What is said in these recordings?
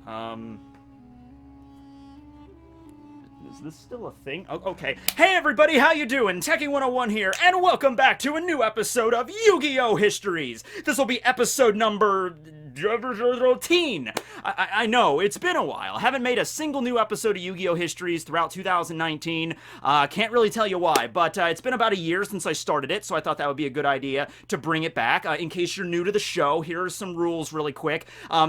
Is this still a thing? Oh, okay. Hey everybody, how you doing? Tekking101 here, and welcome back to a new episode of Yu-Gi-Oh! Histories! This will be episode number 13. I know, it's been a while. Haven't made a single new episode of Yu-Gi-Oh! Histories throughout 2019. Can't really tell you why, but it's been about a year since I started it, so I thought that would be a good idea to bring it back. In case you're new to the show, here are some rules really quick.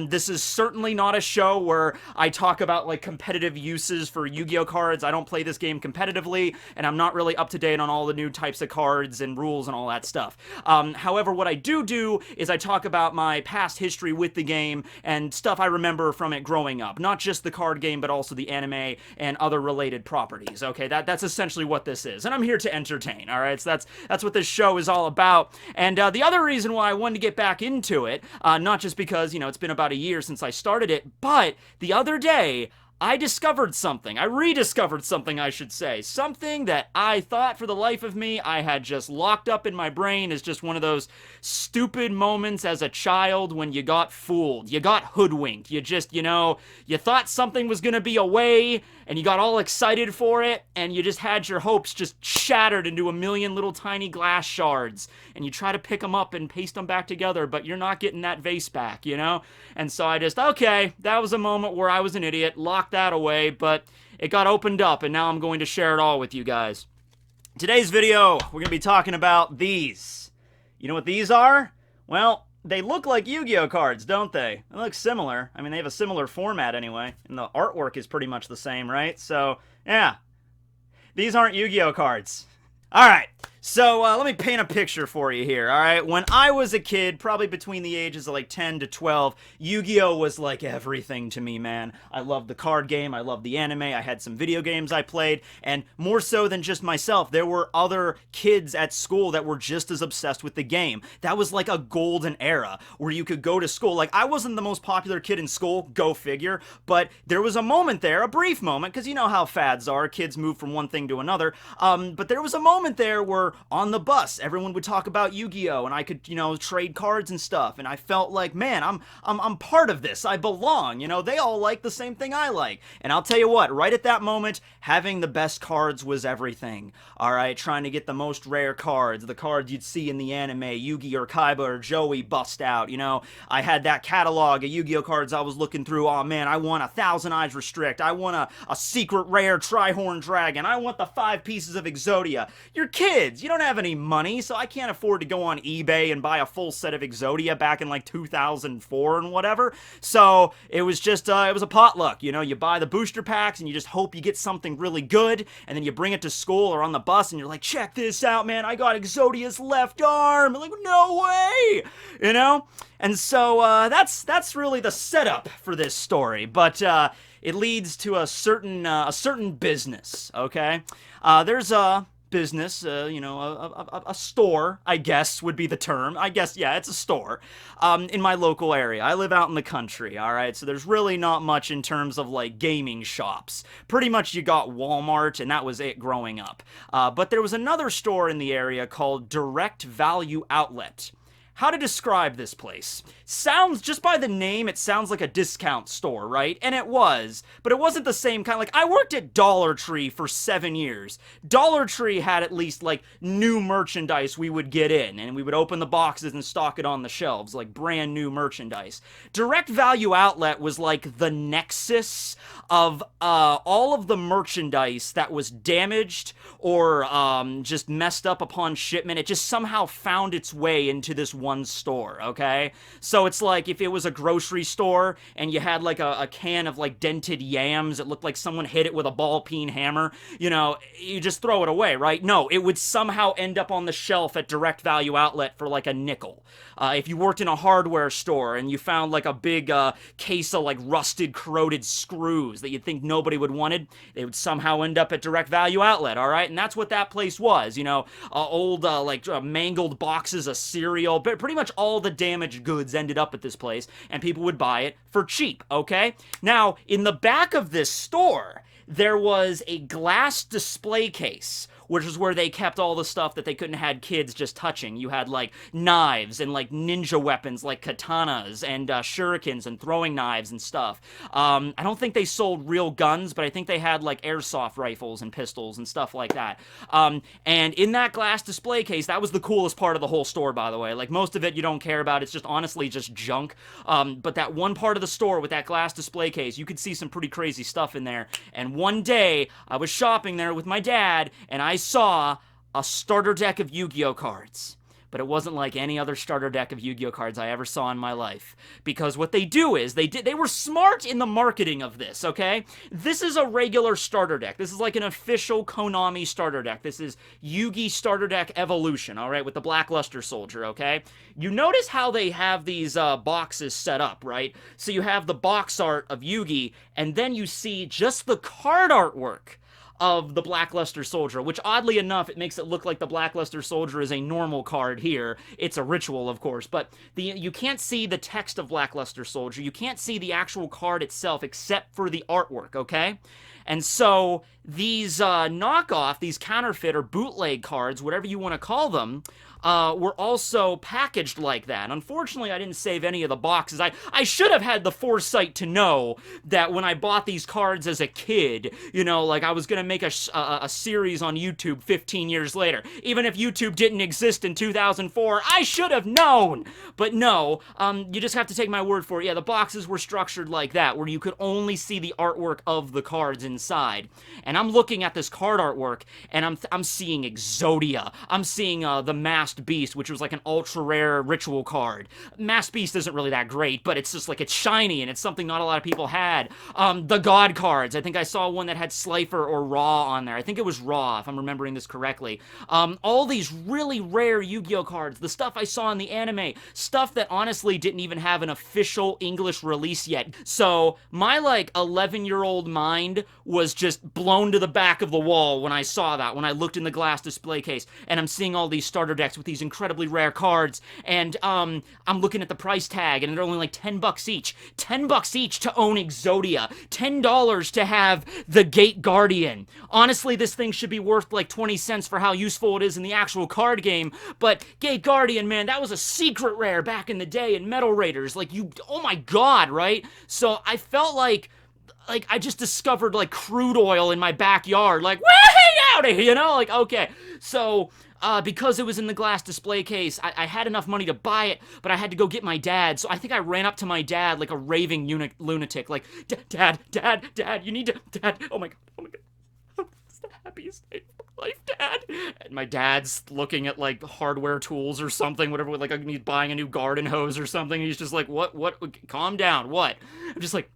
This is certainly not a show where I talk about, like, competitive uses for Yu-Gi-Oh! Cards. I don't play this game competitively, and I'm not really up to date on all the new types of cards and rules and all that stuff. However, what I do is I talk about my past history with the game and stuff I remember from it growing up. Not just the card game, but also the anime and other related properties. Okay, that's essentially what this is. And I'm here to entertain, alright? So that's what this show is all about. And the other reason why I wanted to get back into it, not just because, you know, it's been about a year since I started it, but the other day, I discovered something. I rediscovered something, I should say. Something that I thought for the life of me I had just locked up in my brain as just one of those stupid moments as a child when you got fooled. You got hoodwinked. You just, you know, you thought something was gonna be a way, and you got all excited for it, and you just had your hopes just shattered into a million little tiny glass shards. And you try to pick them up and paste them back together, but you're not getting that vase back, you know? And so I just, okay, that was a moment where I was an idiot, locked that away, but it got opened up, and now I'm going to share it all with you guys. Today's video, we're going to be talking about these. You know what these are? Well, they look like Yu-Gi-Oh! Cards, don't they? They look similar. I mean, they have a similar format anyway, and the artwork is pretty much the same, right? So, yeah. These aren't Yu-Gi-Oh! Cards. Alright, so let me paint a picture for you here, alright? When I was a kid, probably between the ages of like 10 to 12, Yu-Gi-Oh! Was like everything to me, man. I loved the card game, I loved the anime, I had some video games I played, and more so than just myself, there were other kids at school that were just as obsessed with the game. That was like a golden era where you could go to school. Like, I wasn't the most popular kid in school, go figure, but there was a moment there, a brief moment, because you know how fads are, kids move from one thing to another, but there was a moment there where on the bus everyone would talk about Yu-Gi-Oh! And I could, you know, trade cards and stuff, and I felt like, man, I'm part of this. I belong, you know, they all like the same thing I like. And I'll tell you what, right at that moment, having the best cards was everything. Alright, trying to get the most rare cards, the cards you'd see in the anime, Yugi or Kaiba or Joey bust out, you know. I had that catalog of Yu-Gi-Oh! Cards I was looking through. Oh man, I want a Thousand Eyes Restrict, I want a secret rare Tri-Horn Dragon, I want the 5 pieces of Exodia. You're kids, you don't have any money, so I can't afford to go on eBay and buy a full set of Exodia back in like 2004 and whatever. So it was just, it was a potluck, you know, you buy the booster packs and you just hope you get something really good, and then you bring it to school or on the bus and you're like, check this out, man, I got Exodia's left arm. I'm like, no way, you know? And so that's really the setup for this story, but it leads to a certain business, okay? There's a business, you know, a store, I guess would be the term. I guess, yeah, it's a store, in my local area. I live out in the country, alright, so there's really not much in terms of, like, gaming shops. Pretty much you got Walmart, and that was it growing up. But there was another store in the area called Direct Value Outlet. How to describe this place? Sounds, just by the name, it sounds like a discount store, right? And it was, but it wasn't the same kind. Like, I worked at Dollar Tree for 7 years. Dollar Tree had at least, like, new merchandise we would get in, and we would open the boxes and stock it on the shelves, like brand new merchandise. Direct Value Outlet was like the nexus of all of the merchandise that was damaged or just messed up upon shipment. It just somehow found its way into this one store, okay? So it's like if it was a grocery store and you had like a can of like dented yams, it looked like someone hit it with a ball-peen hammer, you know, you just throw it away, right? No, it would somehow end up on the shelf at Direct Value Outlet for like a nickel. If you worked in a hardware store and you found like a big case of like rusted, corroded screws that you'd think nobody would wanted, they would somehow end up at Direct Value Outlet, alright? And that's what that place was, you know, old mangled boxes of cereal, but pretty much all the damaged goods ended up at this place, and people would buy it for cheap, okay? Now, in the back of this store, there was a glass display case which is where they kept all the stuff that they couldn't have kids just touching. You had, like, knives and, like, ninja weapons like katanas and shurikens and throwing knives and stuff. I don't think they sold real guns, but I think they had, like, airsoft rifles and pistols and stuff like that. And in that glass display case, that was the coolest part of the whole store, by the way. Like, most of it you don't care about. It's just honestly just junk. But that one part of the store with that glass display case, you could see some pretty crazy stuff in there. And one day, I was shopping there with my dad, and I saw a starter deck of Yu-Gi-Oh cards. But it wasn't like any other starter deck of Yu-Gi-Oh cards I ever saw in my life. Because what they do is, they were smart in the marketing of this, okay? This is a regular starter deck. This is like an official Konami starter deck. This is Yu-Gi Starter Deck Evolution, alright, with the Black Luster Soldier, okay? You notice how they have these boxes set up, right? So you have the box art of Yu-Gi, and then you see just the card artwork of the Black Luster Soldier, which oddly enough, it makes it look like the Black Luster Soldier is a normal card here. It's a ritual, of course, but you can't see the text of Black Luster Soldier. You can't see the actual card itself except for the artwork, okay? And so these knockoff, these counterfeit or bootleg cards, whatever you want to call them, were also packaged like that. Unfortunately, I didn't save any of the boxes. I should have had the foresight to know that when I bought these cards as a kid, you know, like I was going to make a series on YouTube 15 years later. Even if YouTube didn't exist in 2004, I should have known! But no, you just have to take my word for it. Yeah, the boxes were structured like that, where you could only see the artwork of the cards inside. And I'm looking at this card artwork, and I'm seeing Exodia. I'm seeing the Masked Beast, which was like an ultra rare ritual card. Masked Beast isn't really that great, but it's just like it's shiny and it's something not a lot of people had. The God cards. I think I saw one that had Slifer or Raw on there. I think it was Raw, if I'm remembering this correctly. All these really rare Yu-Gi-Oh cards. The stuff I saw in the anime. Stuff that honestly didn't even have an official English release yet. So my like 11-year-old mind was just blown to the back of the wall when I saw that, when I looked in the glass display case, and I'm seeing all these starter decks with these incredibly rare cards, and I'm looking at the price tag, and they're only like $10 each. $10 each to own Exodia. $10 to have the Gate Guardian. Honestly, this thing should be worth like 20 cents for how useful it is in the actual card game, but Gate Guardian, man, that was a secret rare back in the day in Metal Raiders. Like, oh my god, right? So I felt like I just discovered, like, crude oil in my backyard. Like, way howdy, you know? Like, okay. So, because it was in the glass display case, I had enough money to buy it, but I had to go get my dad. So I think I ran up to my dad like a raving lunatic. Like, Dad, you need to, Dad, oh my god. It's the happiest day of my life, Dad. And my dad's looking at, like, hardware tools or something, whatever, like, he's buying a new garden hose or something. He's just like, what, calm down, what? I'm just like,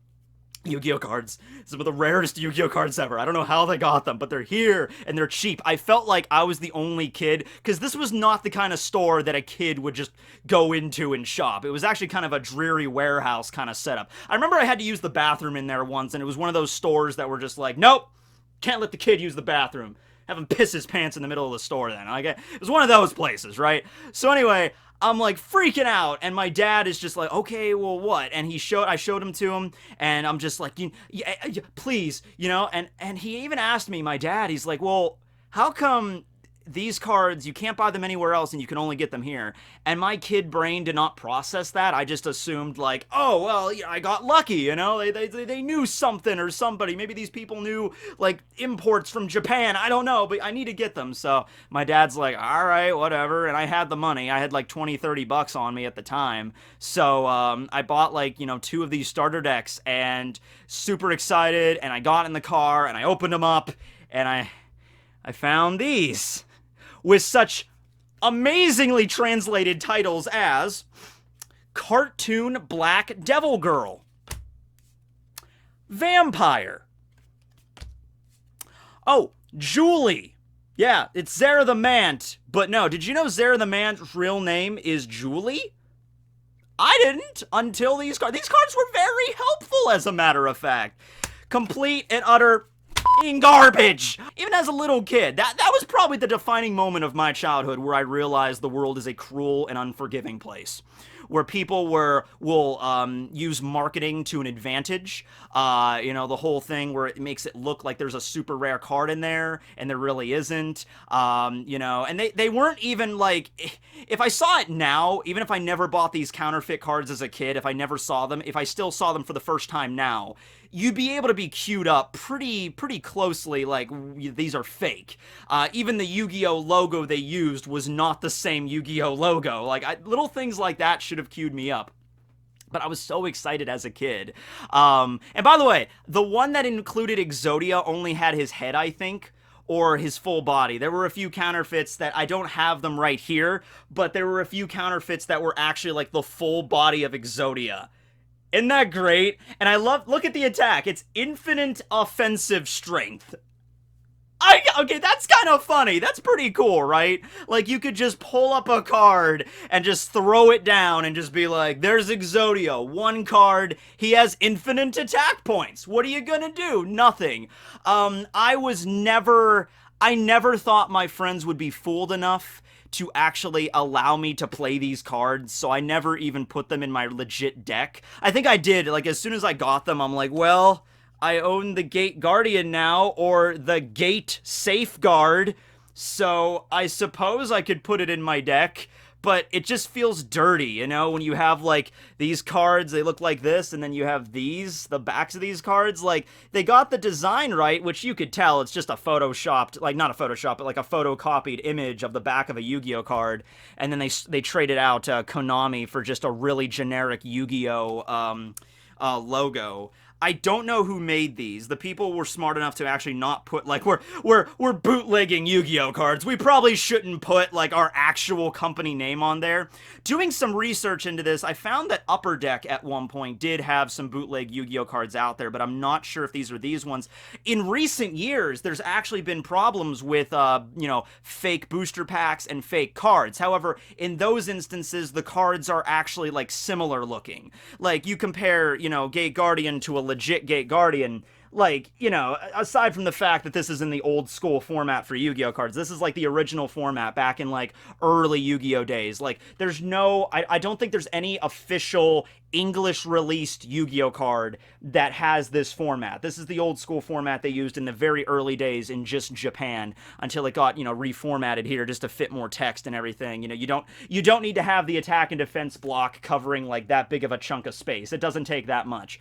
Yu-Gi-Oh cards. Some of the rarest Yu-Gi-Oh cards ever. I don't know how they got them, but they're here, and they're cheap. I felt like I was the only kid, because this was not the kind of store that a kid would just go into and shop. It was actually kind of a dreary warehouse kind of setup. I remember I had to use the bathroom in there once, and it was one of those stores that were just like, nope, can't let the kid use the bathroom. Have him piss his pants in the middle of the store then. Like, it was one of those places, right? So anyway, I'm like freaking out, and my dad is just like, okay, well, what? And I showed him to him, and I'm just like, yeah, please, you know? And he even asked me, my dad, he's like, well, how come these cards, you can't buy them anywhere else and you can only get them here? And my kid brain did not process that. I just assumed like, oh, well, yeah, I got lucky, you know? They knew something or somebody. Maybe these people knew, like, imports from Japan. I don't know, but I need to get them. So my dad's like, all right, whatever. And I had the money. I had like 20, 30 bucks on me at the time. So I bought like, you know, 2 of these starter decks, and super excited. And I got in the car and I opened them up, and I found these with such amazingly translated titles as Cartoon Black Devil Girl, Vampire, oh, Julie. Yeah, it's Zara the Mant, but no, did you know Zara the Mant's real name is Julie? I didn't until these cards. These cards were very helpful, as a matter of fact. Complete and utter garbage. Even as a little kid, that was probably the defining moment of my childhood, where I realized the world is a cruel and unforgiving place. where people will use marketing to an advantage. You know, the whole thing where it makes it look like there's a super rare card in there, and there really isn't. You know, and they weren't even like, if I saw it now, even if I never bought these counterfeit cards as a kid, if I never saw them, if I still saw them for the first time now, you'd be able to be queued up pretty closely, like, these are fake. Even the Yu-Gi-Oh logo they used was not the same Yu-Gi-Oh logo. Like, little things like that should have queued me up. But I was so excited as a kid. And by the way, the one that included Exodia only had his head, I think, or his full body. There were a few counterfeits that I don't have them right here, but there were a few counterfeits that were actually like the full body of Exodia. Isn't that great? And I love, look at the attack. It's infinite offensive strength. Okay, that's kind of funny. That's pretty cool, right? Like, you could just pull up a card and just throw it down and just be like, there's Exodia, one card, he has infinite attack points. What are you gonna do? Nothing. I never thought my friends would be fooled enough to actually allow me to play these cards, so I never even put them in my legit deck. I think I did, like, as soon as I got them, I'm like, well, I own the Gate Guardian now, or the Gate Safeguard, so I suppose I could put it in my deck, but it just feels dirty, you know, when you have, like, these cards, they look like this, and then you have these, the backs of these cards, like, they got the design right, which you could tell it's just a photoshopped, like, not a Photoshop, but like a photocopied image of the back of a Yu-Gi-Oh card, and then they traded out Konami for just a really generic Yu-Gi-Oh logo. I don't know who made these. The people were smart enough to actually not put, like, we're bootlegging Yu-Gi-Oh cards. We probably shouldn't put, like, our actual company name on there. Doing some research into this, I found that Upper Deck at one point did have some bootleg Yu-Gi-Oh cards out there, but I'm not sure if these are these ones. In recent years, there's actually been problems with, you know, fake booster packs and fake cards. However, in those instances, the cards are actually, like, similar looking. Like, you compare, you know, Gate Guardian to a legit Gate Guardian, like, you know, aside from the fact that this is in the old school format for Yu-Gi-Oh cards, this is like the original format back in like early Yu-Gi-Oh days. Like, there's no, I don't think there's any official English released Yu-Gi-Oh card that has this format. This is the old school format they used in the very early days in just Japan until it got, you know, reformatted here just to fit more text and everything. You know, you don't need to have the attack and defense block covering like that big of a chunk of space. It doesn't take that much.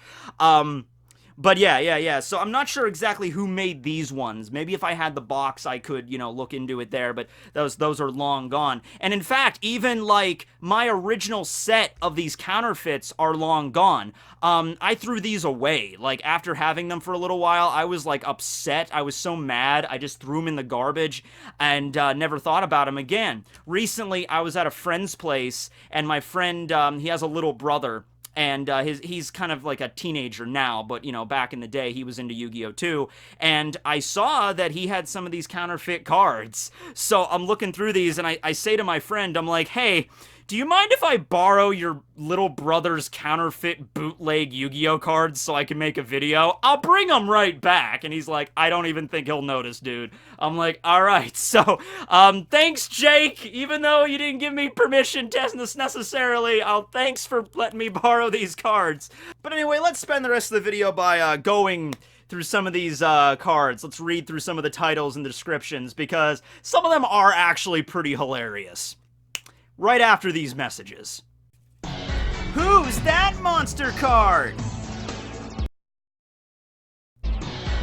But yeah. So I'm not sure exactly who made these ones. Maybe if I had the box, I could, you know, look into it there, but those are long gone. And in fact, even, like, my original set of these counterfeits are long gone. I threw these away. Like, after having them for a little while, I was, like, upset. I was so mad. I just threw them in the garbage and never thought about them again. Recently, I was at a friend's place, and my friend, he has a little brother. And he's kind of like a teenager now, but, you know, back in the day, he was into Yu-Gi-Oh! Too. And I saw that he had some of these counterfeit cards. So I'm looking through these, and I say to my friend, I'm like, hey, do you mind if I borrow your little brother's counterfeit bootleg Yu-Gi-Oh cards so I can make a video? I'll bring them right back. And he's like, I don't even think he'll notice, dude. I'm like, all right. So, thanks, Jake. Even though you didn't give me permission necessarily, thanks for letting me borrow these cards. But anyway, let's spend the rest of the video by going through some of these cards. Let's read through some of the titles and the descriptions, because some of them are actually pretty hilarious. Right after these messages. Who's that monster card?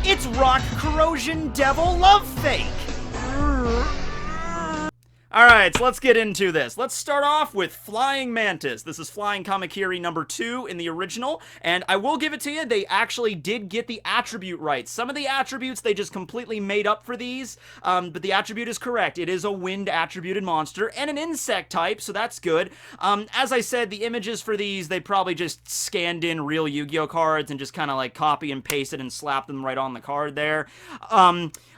It's Rock Corrosion Devil Love Fake. Alright, so let's get into this. Let's start off with Flying Mantas. This is Flying Kamakiri number 2 in the original, and I will give it to you, they actually did get the attribute right. Some of the attributes they just completely made up for these, but the attribute is correct. It is a wind attributed monster and an insect type, so that's good. As I said, the images for these, they probably just scanned in real Yu-Gi-Oh cards and just kind of like copy and pasted and slapped them right on the card there.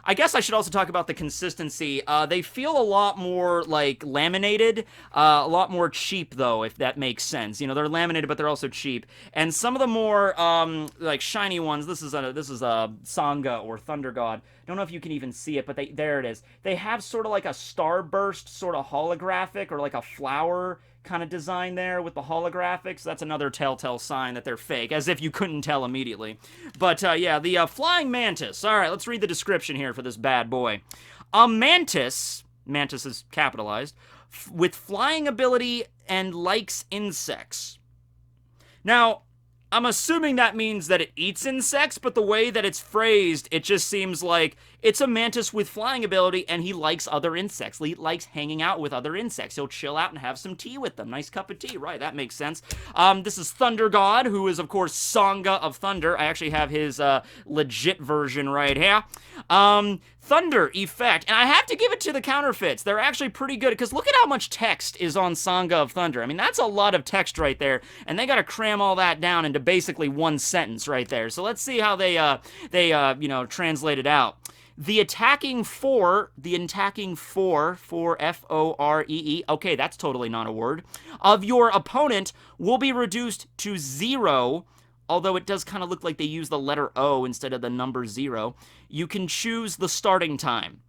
I guess I should also talk about the consistency. They feel a lot more, like, laminated, a lot more cheap, though, if that makes sense. You know, they're laminated, but they're also cheap. And some of the more, like, shiny ones, this is a Sangha or Thunder God. Don't know if you can even see it, but there it is. They have sort of like a starburst, sort of holographic, or like a flower kind of design there with the holographics. That's another telltale sign that they're fake, as if you couldn't tell immediately. But yeah, the flying mantis. All right, let's read the description here for this bad boy. A mantis is capitalized, with flying ability and likes insects. Now, I'm assuming that means that it eats insects, but the way that it's phrased, it just seems like it's a mantis with flying ability, and he likes other insects. He likes hanging out with other insects. He'll chill out and have some tea with them. Nice cup of tea, right? That makes sense. This is Thunder God, who is, of course, Sangha of Thunder. I actually have his legit version right here. Thunder effect, and I have to give it to the counterfeits. They're actually pretty good, because look at how much text is on Sangha of Thunder. I mean, that's a lot of text right there, and they got to cram all that down into basically one sentence right there. So let's see how they translate it out. The attacking four, for F-O-R-E-E, okay, that's totally not a word, of your opponent will be reduced to 0. Although it does kind of look like they use the letter O instead of the number 0. You can choose the starting time.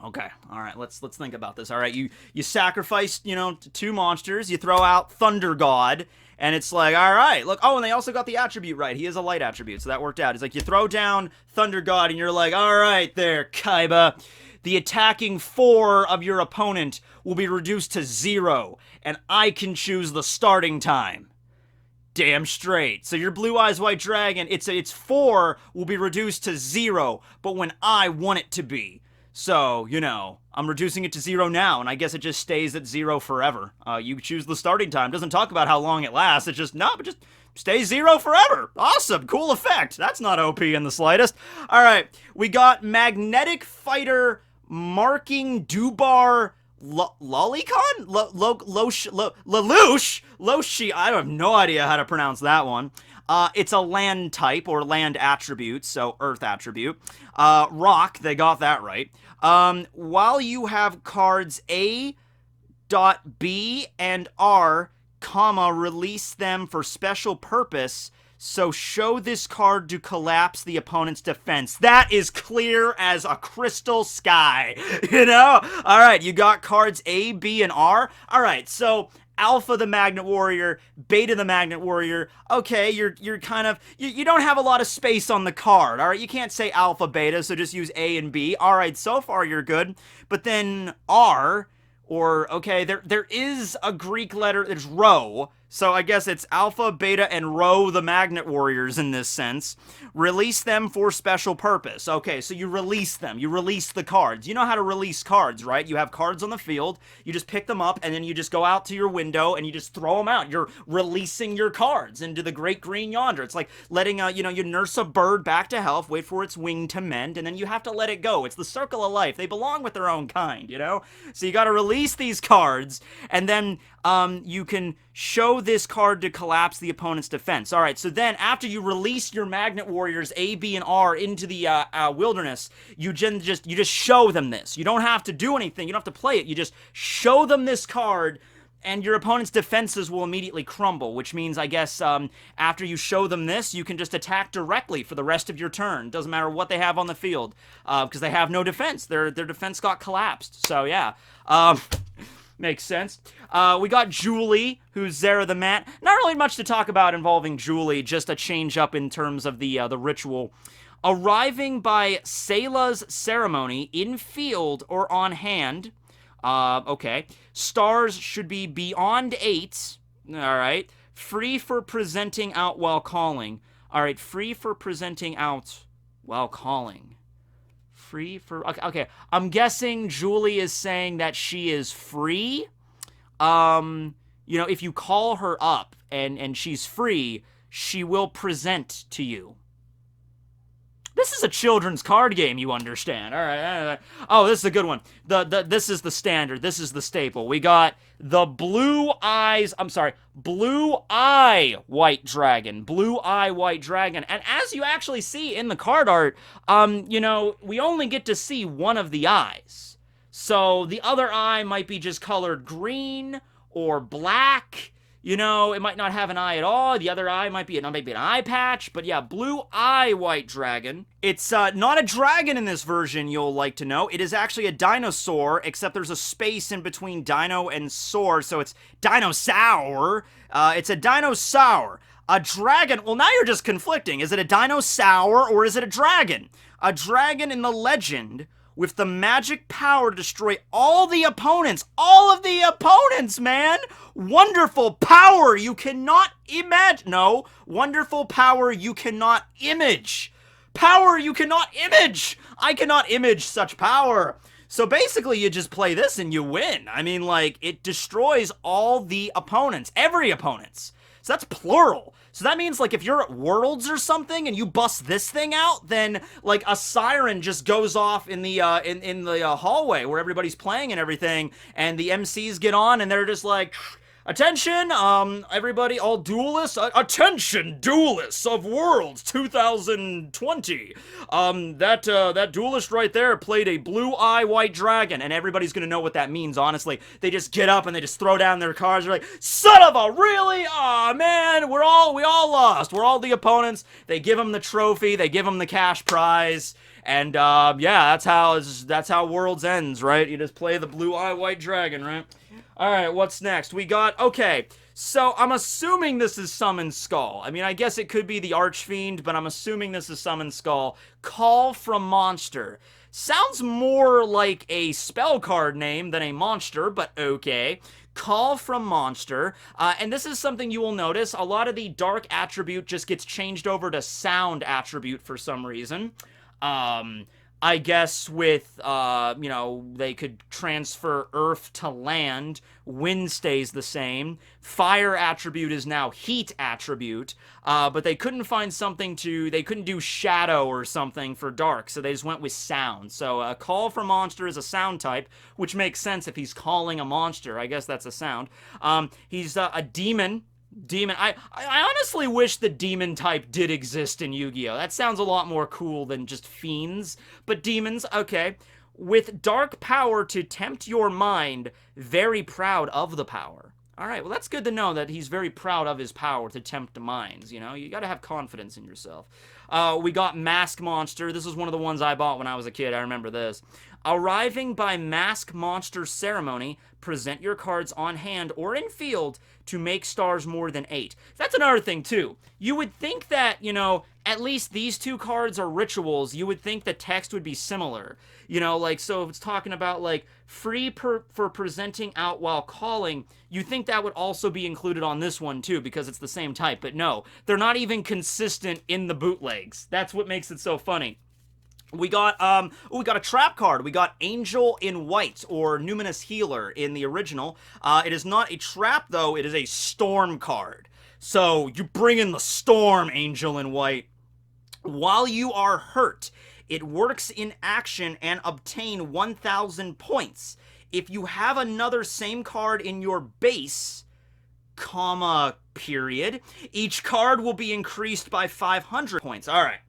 Okay, all right, let's think about this. All right, you sacrifice, 2 monsters, you throw out Thunder God, and it's like, all right, look, oh, and they also got the attribute right. He is a light attribute, so that worked out. It's like you throw down Thunder God, and you're like, all right there, Kaiba. The attacking 4 of your opponent will be reduced to 0, and I can choose the starting time. Damn straight. So your Blue Eyes White Dragon, its 4 will be reduced to 0, but when I want it to be. So, I'm reducing it to 0 now, and I guess it just stays at 0 forever. You choose the starting time. Doesn't talk about how long it lasts. It just stays 0 forever. Awesome. Cool effect. That's not OP in the slightest. All right. We got Magnetic Fighter Marking Dubar Lolicon? Loshi, I have no idea how to pronounce that one. It's a land type, or land attribute, so earth attribute. Rock, they got that right. While you have cards A, B, and R, release them for special purpose, so show this card to collapse the opponent's defense. That is clear as a crystal sky, All right, you got cards A, B, and R. All right, so Alpha the Magnet Warrior, Beta the Magnet Warrior. Okay, you're kind of, you don't have a lot of space on the card, all right? You can't say Alpha, Beta, so just use A and B. All right, so far you're good. But then R, or, okay, there is a Greek letter, it's Rho. So I guess it's Alpha, Beta, and Rho the Magnet Warriors in this sense. Release them for special purpose. Okay, so you release them. You release the cards. You know how to release cards, right? You have cards on the field. You just pick them up, and then you just go out to your window, and you just throw them out. You're releasing your cards into the great green yonder. It's like letting, you nurse a bird back to health, wait for its wing to mend, and then you have to let it go. It's the circle of life. They belong with their own kind, So you got to release these cards, and then you can show this card to collapse the opponent's defense. All right, so then after you release your Magnet Warriors A, B, and R into the wilderness, you just show them this. You don't have to do anything. You don't have to play it. You just show them this card, and your opponent's defenses will immediately crumble, which means, I guess, after you show them this, you can just attack directly for the rest of your turn. Doesn't matter what they have on the field, because they have no defense. Their defense got collapsed. So, yeah. Makes sense. We got Julie, who's Zera the Mat. Not really much to talk about involving Julie, just a change up in terms of the ritual. Arriving by Sayla's ceremony in field or on hand. Okay. Stars should be beyond 8. All right. Free for presenting out while calling. All right. Free for presenting out while calling. Free for... Okay, I'm guessing Julie is saying that she is free. If you call her up and she's free, she will present to you. This is a children's card game, you understand. All right. Oh, this is a good one. This is the standard. This is the staple. We got the Blue Eye White Dragon. Blue Eye White Dragon. And as you actually see in the card art, we only get to see one of the eyes. So the other eye might be just colored green or black. You know, it might not have an eye at all. The other eye might be an eye patch. But yeah, blue eye white dragon. It's not a dragon in this version, you'll like to know. It is actually a dinosaur, except there's a space in between dino and saur, so it's dinosaur. It's a dinosaur. A dragon, well, now you're just conflicting. Is it a dinosaur or is it a dragon? A dragon in the legend with the magic power to destroy all the opponents. All of the opponents, man! Wonderful power you cannot imagine. No, wonderful power you cannot image. Power you cannot image! I cannot image such power. So basically, you just play this and you win. I mean, like, it destroys all the opponents. Every opponents. So that's plural. So that means, like, if you're at Worlds or something and you bust this thing out, then, like, a siren just goes off in the hallway where everybody's playing and everything, and the MCs get on and they're just like, attention, everybody, all duelists, attention, duelists of Worlds 2020. That duelist right there played a blue eye white dragon, and everybody's gonna know what that means, honestly. They just get up and they just throw down their cards. They're like, son of a, really? Aw, man, we all lost. We're all the opponents. They give them the trophy, they give them the cash prize. And, yeah, that's how Worlds ends, right? You just play the blue eye white dragon, right? Alright, what's next? We got, okay, so I'm assuming this is Summon Skull. I mean, I guess it could be the Archfiend, but I'm assuming this is Summon Skull. Call from Monster. Sounds more like a spell card name than a monster, but okay. Call from Monster, and this is something you will notice. A lot of the dark attribute just gets changed over to sound attribute for some reason. I guess with, you know, they could transfer earth to land, wind stays the same, fire attribute is now heat attribute, but they couldn't find something they couldn't do shadow or something for dark, so they just went with sound. So, call for monster is a sound type, which makes sense if he's calling a monster. I guess that's a sound. He's a demon. I honestly wish the demon type did exist in Yu-Gi-Oh! That sounds a lot more cool than just fiends. But demons, okay. With dark power to tempt your mind, very proud of the power. Alright, well that's good to know that he's very proud of his power to tempt minds, you know? You gotta have confidence in yourself. We got Mask Monster. This is one of the ones I bought when I was a kid, I remember this. Arriving by Mask Monster Ceremony, present your cards on hand or in field to make stars more than 8. That's another thing, too. You would think that, you know, at least these two cards are rituals. You would think the text would be similar. You know, like, so if it's talking about, like, free for presenting out while calling, you think that would also be included on this one, too, because it's the same type. But no, they're not even consistent in the bootlegs. That's what makes it so funny. We got a trap card. We got Angel in White, or Numinous Healer in the original. It is not a trap, though. It is a storm card. So, you bring in the storm, Angel in White. While you are hurt, it works in action and obtain 1,000 points. If you have another same card in your base, comma, period, each card will be increased by 500 points. Alright.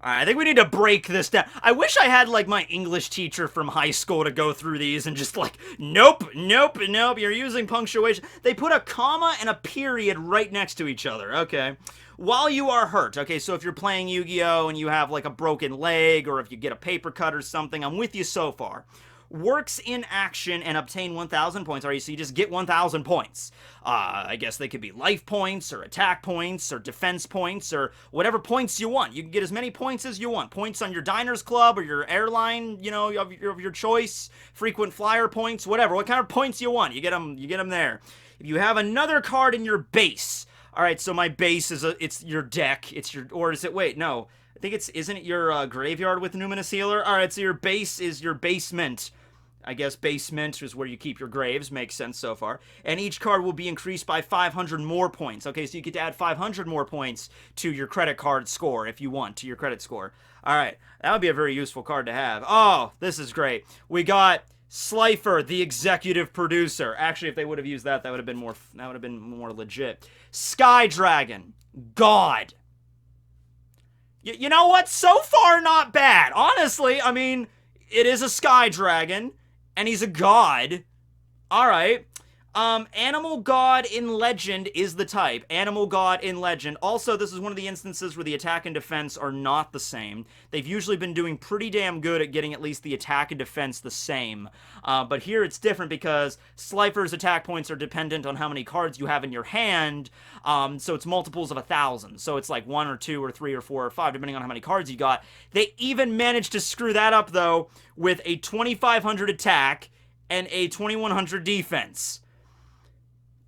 I think we need to break this down. I wish I had, like, my English teacher from high school to go through these and just, like, nope, you're using punctuation. They put a comma and a period right next to each other. Okay. While you are hurt. Okay, so if you're playing Yu-Gi-Oh! And you have, like, a broken leg, or if you get a paper cut or something, I'm with you so far. Works in action and obtain 1,000 points. Alright, so you just get 1,000 points. I guess they could be life points, or attack points, or defense points, or whatever points you want. You can get as many points as you want. Points on your Diners Club, or your airline, you know, of your choice. Frequent flyer points, whatever. What kind of points you want, you get them there. If you have another card in your base. Alright, so my base is, it's your deck. Or is it, wait, no. I think isn't it your graveyard with Numinous Healer? Alright, so your base is your basement. I guess basement is where you keep your graves. Makes sense so far. And each card will be increased by 500 more points. Okay, so you get to add 500 more points to your credit card score if you want, to your credit score. Alright, that would be a very useful card to have. Oh, this is great. We got Slifer, the executive producer. Actually, if they would have used that, that would have been more legit. Sky Dragon. God. You know what? So far, not bad. Honestly, I mean, it is a Sky Dragon, and he's a god. Alright. Animal God in Legend is the type. Animal God in Legend. Also, this is one of the instances where the attack and defense are not the same. They've usually been doing pretty damn good at getting at least the attack and defense the same. But here it's different because Slifer's attack points are dependent on how many cards you have in your hand. So it's multiples of 1,000. So it's like 1 or 2 or 3 or 4 or 5, depending on how many cards you got. They even managed to screw that up, though, with a 2,500 attack and a 2,100 defense.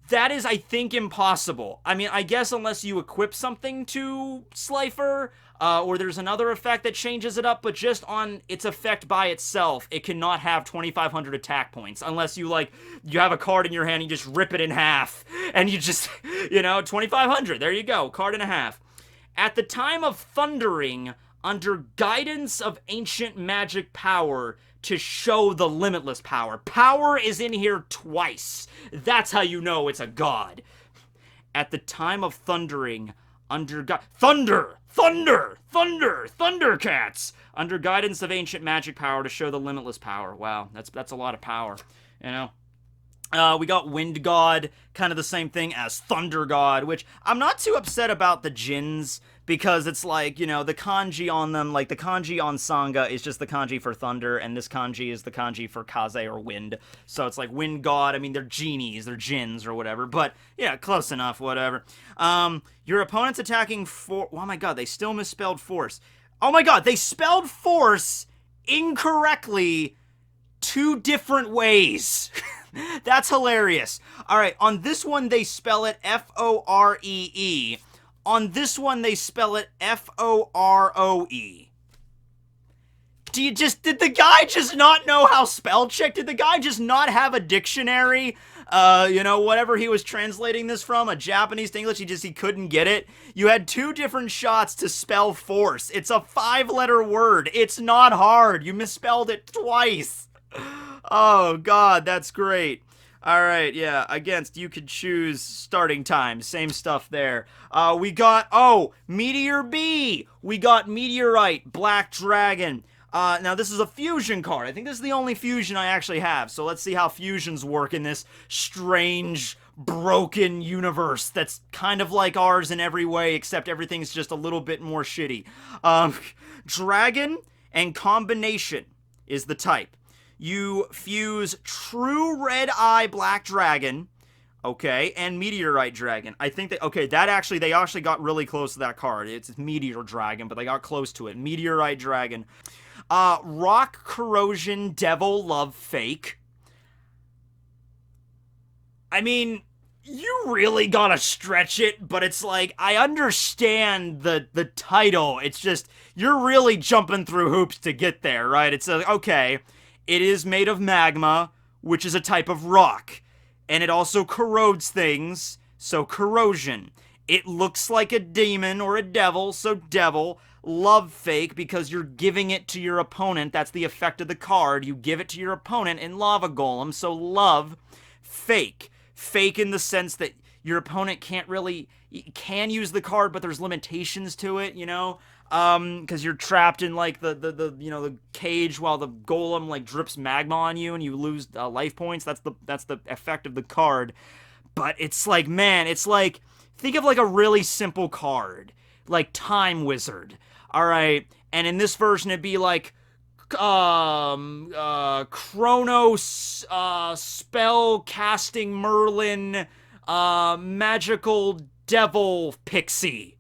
That is, I think, impossible. I mean, I guess unless you equip something to Slifer, or there's another effect that changes it up, but just on its effect by itself, it cannot have 2,500 attack points. Unless you, like, you have a card in your hand, you just rip it in half, and you just, 2,500. There you go, card and a half. At the time of thundering, under guidance of ancient magic power, to show the limitless power. Power is in here twice. That's how you know it's a god. At the time of thundering, Thundercats! Under guidance of ancient magic power to show the limitless power. Wow, that's a lot of power, we got Wind God, kind of the same thing as Thunder God, which I'm not too upset about the Jins, because it's like, the kanji on them, like the kanji on Sanga is just the kanji for thunder, and this kanji is the kanji for kaze or wind. So it's like Wind God, I mean, they're genies, they're Jins or whatever, but yeah, close enough, whatever. Your opponent's attacking oh my god, they still misspelled force. Oh my god, they spelled force incorrectly 2 different ways. That's hilarious. Alright, on this one they spell it F-O-R-E-E. On this one they spell it F-O-R-O-E. Did the guy just not know how spell check? Did the guy just not have a dictionary? Whatever he was translating this from, a Japanese to English, he couldn't get it. You had 2 different shots to spell force. It's a 5-letter word. It's not hard. You misspelled it twice. Oh, God, that's great. Alright, yeah, against, you could choose starting time. Same stuff there. We got, Meteor B! We got Meteorite, Black Dragon. Now, this is a fusion card. I think this is the only fusion I actually have. So let's see how fusions work in this strange, broken universe that's kind of like ours in every way, except everything's just a little bit more shitty. Dragon and Combination is the type. You fuse True Red Eye Black Dragon, okay, and Meteorite Dragon. I think that, okay, they actually got really close to that card. It's Meteor Dragon, but they got close to it. Meteorite Dragon. Rock Corrosion Devil Love Fake. I mean, you really gotta stretch it, but it's like, I understand the title. It's just, you're really jumping through hoops to get there, right? It's okay. It is made of magma, which is a type of rock. And it also corrodes things, so corrosion. It looks like a demon or a devil, so devil. Love fake, because you're giving it to your opponent. That's the effect of the card. You give it to your opponent in Lava Golem, so love fake. Fake in the sense that your opponent can use the card, but there's limitations to it, because you're trapped in like the cage while the golem like drips magma on you and you lose life points. That's the effect of the card. But it's like, man, it's like, think of like a really simple card like Time Wizard. All right, and in this version it'd be like Chronos spell casting Merlin magical devil pixie.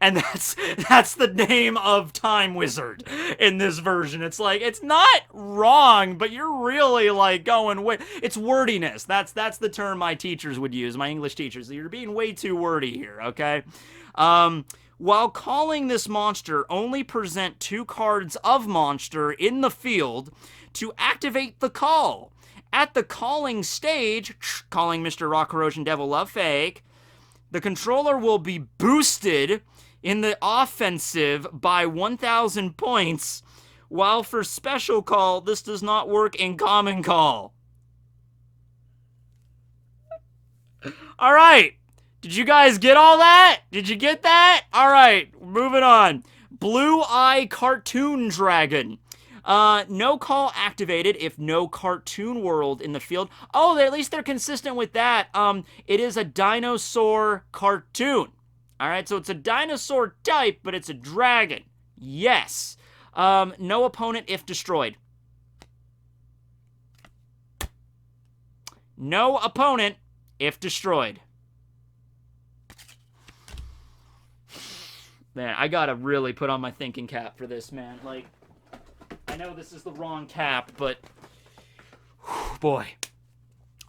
And that's the name of Time Wizard in this version. It's like, it's not wrong, but you're really like going way, it's wordiness. That's the term my teachers would use, my English teachers. You're being way too wordy here, okay? While calling this monster, only present 2 cards of monster in the field to activate the call. At the calling stage, calling Mr. Rock Corrosion Devil Love Fake, the controller will be boosted in the offensive by 1,000 points, while for special call, this does not work in common call. Alright, did you guys get all that? Did you get that? Alright, moving on. Blue Eye Cartoon Dragon. No call activated if no cartoon world in the field. Oh, at least they're consistent with that. It is a dinosaur cartoon. All right, so it's a dinosaur type, but it's a dragon. Yes. No opponent if destroyed. No opponent if destroyed. Man, I gotta really put on my thinking cap for this, man. Like, I know this is the wrong cap, but boy.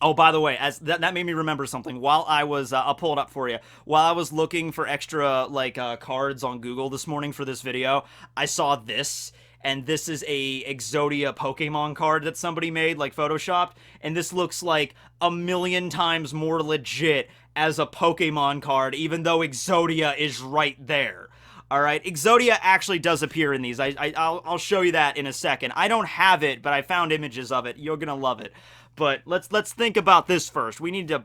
Oh, by the way, as that made me remember something. While I was, I'll pull it up for you. While I was looking for extra, like, cards on Google this morning for this video, I saw this, and this is a Exodia Pokemon card that somebody made, like, photoshopped, and this looks like a million times more legit as a Pokemon card, even though Exodia is right there. All right, Exodia actually does appear in these. I'll show you that in a second. I don't have it, but I found images of it. You're gonna love it. But let's think about this first. We need to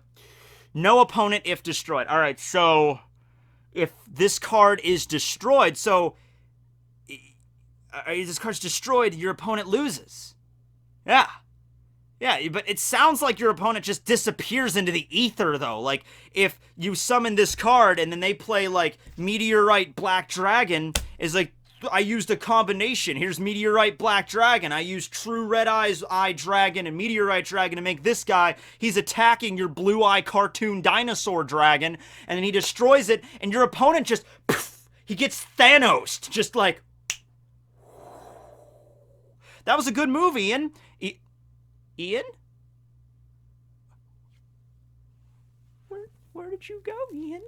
no opponent if destroyed. All right, so if this card is destroyed, so this card's destroyed, your opponent loses. Yeah. Yeah, but it sounds like your opponent just disappears into the ether, though. Like, if you summon this card and then they play, like, Meteorite Black Dragon, is like, I used a combination. Here's Meteorite Black Dragon. I used True Red Eyes Eye Dragon and Meteorite Dragon to make this guy. He's attacking your Blue Eye Cartoon Dinosaur Dragon, and then he destroys it, and your opponent just, poof, he gets Thanos. Just like, that was a good move, Ian. Ian? Where did you go, Ian?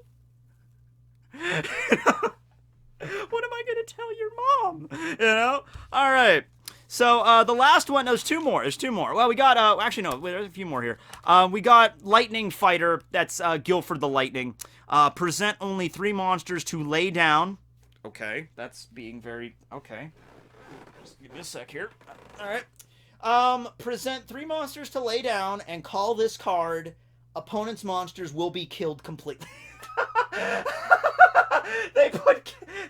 What am I gonna tell your mom? You know? All right. So, the last one, there's two more. Well, we got, actually, no, there's a few more here. We got Lightning Fighter. That's, Guilford the Lightning. Present only 3 monsters to lay down. Okay, that's being very, okay. Just give me a sec here. All right. Present 3 monsters to lay down and call this card. Opponent's monsters will be killed completely.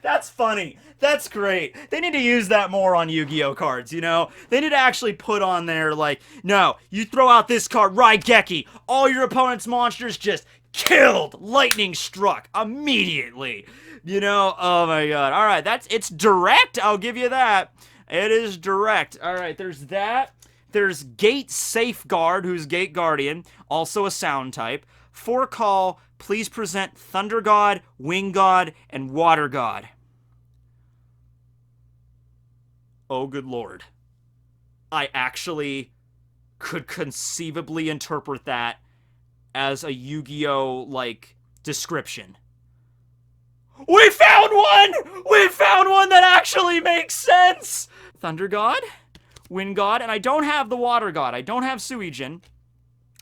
That's funny. That's great. They need to use that more on Yu-Gi-Oh cards, you know? They need to actually put on there, like, no, you throw out this card, Raigeki, all your opponent's monsters just killed, lightning struck immediately. You know, oh my god. All right, it's direct, I'll give you that. It is direct. All right, there's that. There's Gate Safeguard, who's Gate Guardian, also a sound type. 4 call, please present Thunder God, Wing God, and Water God. Oh, good lord. I actually could conceivably interpret that as a Yu-Gi-Oh, like, description. We found one! We found one that actually makes sense! Thunder God, Wind God, and I don't have the Water God. I don't have Suijin.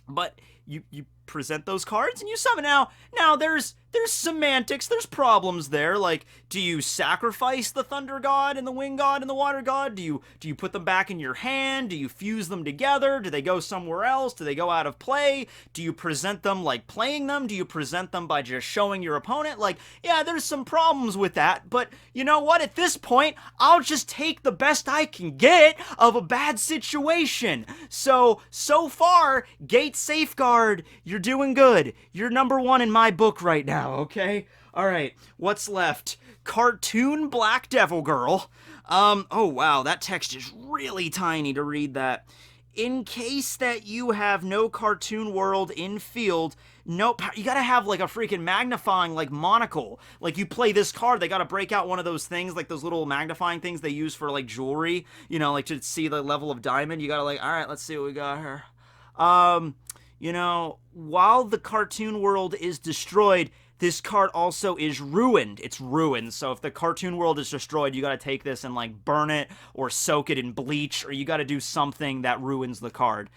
But you present those cards and you summon. Now there's semantics, there's problems there. Like, do you sacrifice the Thunder God and the Wind God and the Water God? Do you put them back in your hand? Do you fuse them together? Do they go somewhere else? Do they go out of play? Do you present them like playing them? Do you present them by just showing your opponent? Like, yeah, there's some problems with that, but you know what? At this point, I'll just take the best I can get of a bad situation. So far, Gate Safeguard, you're doing good. You're number 1 in my book right now, okay? Alright, what's left? Cartoon Black Devil Girl. Oh wow, that text is really tiny to read that. In case that you have no cartoon world in field, nope, you gotta have like a freaking magnifying, like, monocle. Like, you play this card, they gotta break out one of those things, like those little magnifying things they use for, like, jewelry, you know, like to see the level of diamond. You gotta, like, alright, let's see what we got here. You know, while the cartoon world is destroyed, this card also is ruined. It's ruined, so if the cartoon world is destroyed, you gotta take this and, like, burn it, or soak it in bleach, or you gotta do something that ruins the card.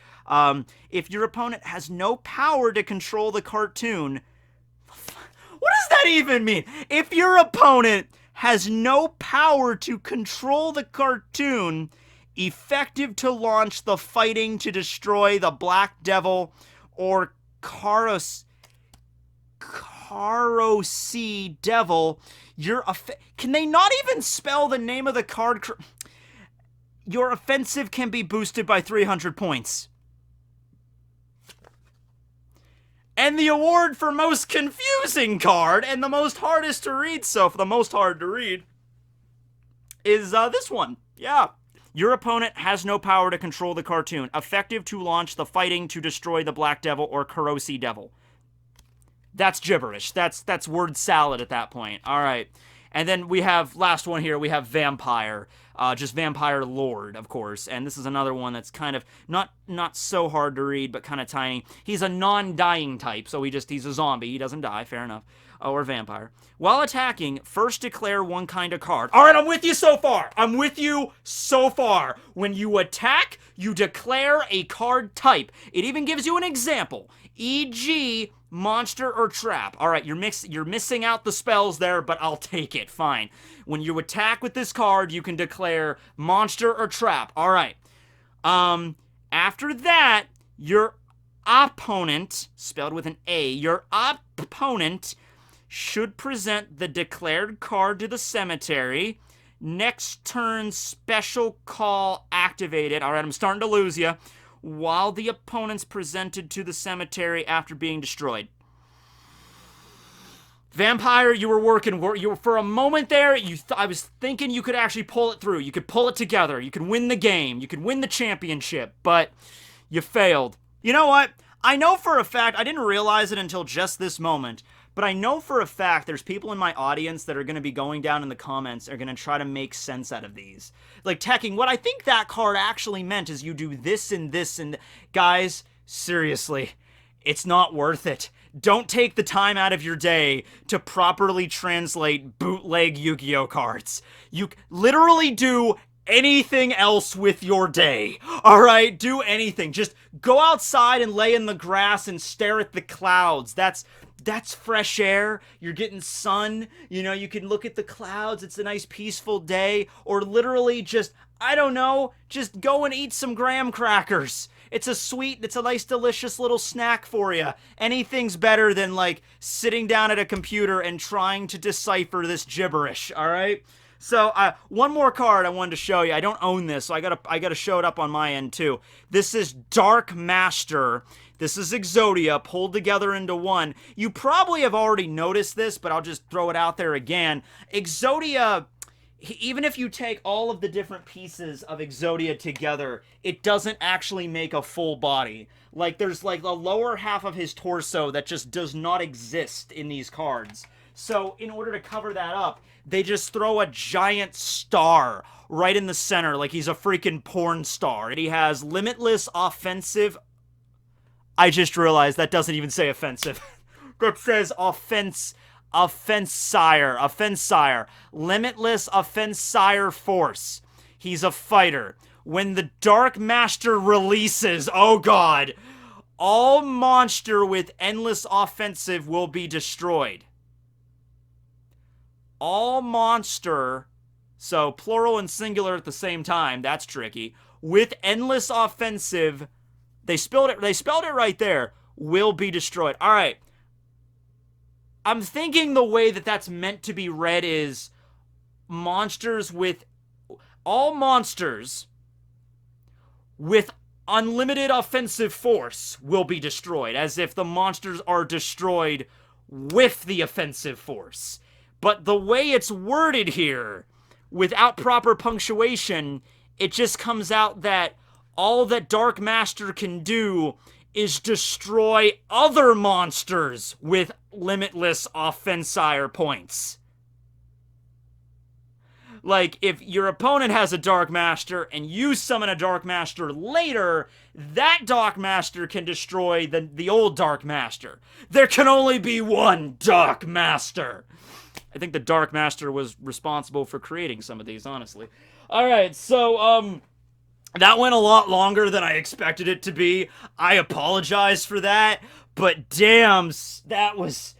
If your opponent has no power to control the cartoon... What does that even mean? If your opponent has no power to control the cartoon, effective to launch the fighting to destroy the Black Devil, or Karosi Devil, can they not even spell the name of the card? your offensive can be boosted by 300 points. And the award for most confusing card and the most hardest to read, so for the most hard to read, is this one. Yeah. Your opponent has no power to control the cartoon. Effective to launch the fighting to destroy the Black Devil or Corrosive Devil. That's gibberish. That's word salad at that point. All right. And then we have, last one here, we have Vampire. Just Vampire Lord, of course. And this is another one that's kind of not so hard to read, but kind of tiny. He's a non-dying type, so he's a zombie. He doesn't die, fair enough. Or vampire. While attacking, first declare one kind of card. All right, I'm with you so far. I'm with you so far. When you attack, you declare a card type. It even gives you an example. E.g., monster or trap. All right, you're missing out the spells there, but I'll take it. Fine. When you attack with this card, you can declare monster or trap. All right. After that, your opponent, spelled with an A, your opponent should present the declared card to the cemetery. Next turn, special call activated. All right, I'm starting to lose you. While the opponent's presented to the cemetery after being destroyed. Vampire, you were for a moment there, I was thinking you could actually pull it through. You could pull it together. You could win the game. You could win the championship, but you failed. You know what? I know for a fact, I didn't realize it until just this moment, but I know for a fact there's people in my audience that are going to be going down in the comments are going to try to make sense out of these. Like, Tekking, what I think that card actually meant is you do this and this and... Guys, seriously, it's not worth it. Don't take the time out of your day to properly translate Bootleg Yugioh cards. You literally do anything else with your day. Alright? Do anything. Just go outside and lay in the grass and stare at the clouds. That's fresh air. You're getting sun. You know, you can look at the clouds. It's a nice peaceful day. Or literally just, I don't know, just go and eat some graham crackers. It's a nice delicious little snack for you. Anything's better than like sitting down at a computer and trying to decipher this gibberish, all right? So, one more card I wanted to show you. I don't own this, so I gotta show it up on my end too. This is Dark Master. This is Exodia pulled together into one. You probably have already noticed this, but I'll just throw it out there again. Exodia, even if you take all of the different pieces of Exodia together, it doesn't actually make a full body. Like, there's like the lower half of his torso that just does not exist in these cards. So, in order to cover that up, they just throw a giant star right in the center like he's a freaking porn star. And he has limitless offensive... I just realized that doesn't even say offensive. That says offense sire. Limitless offense sire force. He's a fighter. When the Dark Master releases, oh god, all monster with endless offensive will be destroyed. All monster, so plural and singular at the same time, that's tricky, with endless offensive, they spelled it right there, will be destroyed. All right. I'm thinking the way that that's meant to be read is all monsters with unlimited offensive force will be destroyed, as if the monsters are destroyed with the offensive force. But the way it's worded here, without proper punctuation, it just comes out that all that Dark Master can do is destroy other monsters with limitless offensire points. Like, if your opponent has a Dark Master and you summon a Dark Master later, that Dark Master can destroy the old Dark Master. There can only be one Dark Master. I think the Dark Master was responsible for creating some of these, honestly. Alright, so, that went a lot longer than I expected it to be. I apologize for that, but damn, that was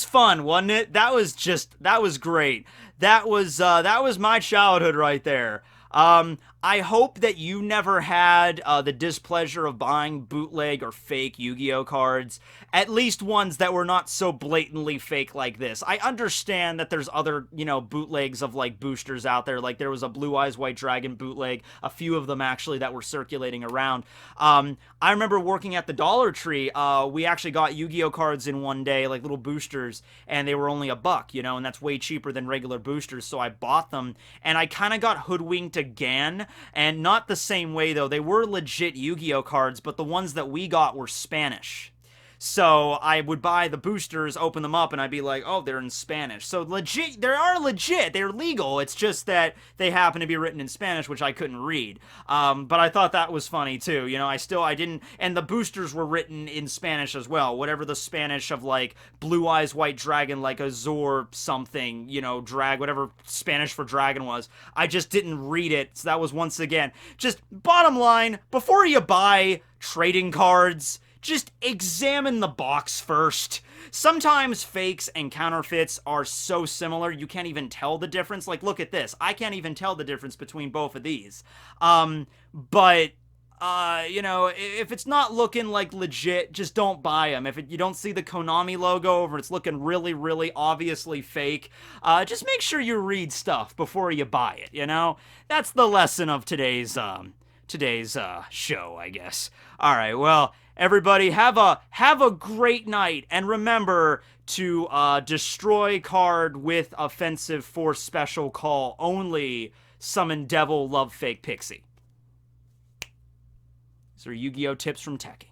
fun, wasn't it? That was great. That was my childhood right there. I I hope that you never had the displeasure of buying bootleg or fake Yu-Gi-Oh cards, at least ones that were not so blatantly fake like this. I understand that there's other, bootlegs of, like, boosters out there. Like, there was a Blue Eyes White Dragon bootleg, a few of them, actually, that were circulating around. I remember working at the Dollar Tree. We actually got Yu-Gi-Oh cards in one day, like little boosters, and they were only $1, and that's way cheaper than regular boosters, so I bought them, and I kind of got hoodwinked again, and not the same way, though. They were legit Yu-Gi-Oh cards, but the ones that we got were Spanish. So I would buy the boosters, open them up, and I'd be like, oh, they're in Spanish. So legit, they are legit. They're legal. It's just that they happen to be written in Spanish, which I couldn't read. But I thought that was funny, too. I didn't, and the boosters were written in Spanish as well. Whatever the Spanish of, like, Blue Eyes White Dragon, like Azor something, whatever Spanish for dragon was. I just didn't read it. So that was, once again, just bottom line, before you buy trading cards, just examine the box first. Sometimes fakes and counterfeits are so similar you can't even tell the difference. Like, look at this. I can't even tell the difference between both of these. If it's not looking like legit, just don't buy them. If you don't see the Konami logo or it's looking really, really obviously fake, just make sure you read stuff before you buy it, That's the lesson of today's show, I guess. All right, well, everybody, have a great night, and remember to destroy card with offensive force special call only. Summon devil, love fake pixie. These are Yu-Gi-Oh tips from Tekking.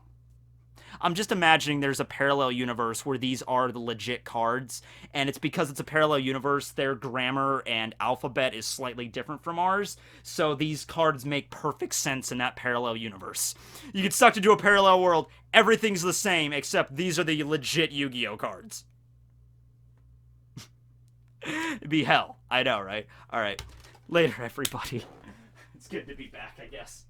I'm just imagining there's a parallel universe where these are the legit cards, and it's because it's a parallel universe, their grammar and alphabet is slightly different from ours, so these cards make perfect sense in that parallel universe. You get sucked into a parallel world, everything's the same, except these are the legit Yu-Gi-Oh cards. It'd be hell. I know, right? Alright. Later, everybody. It's good to be back, I guess.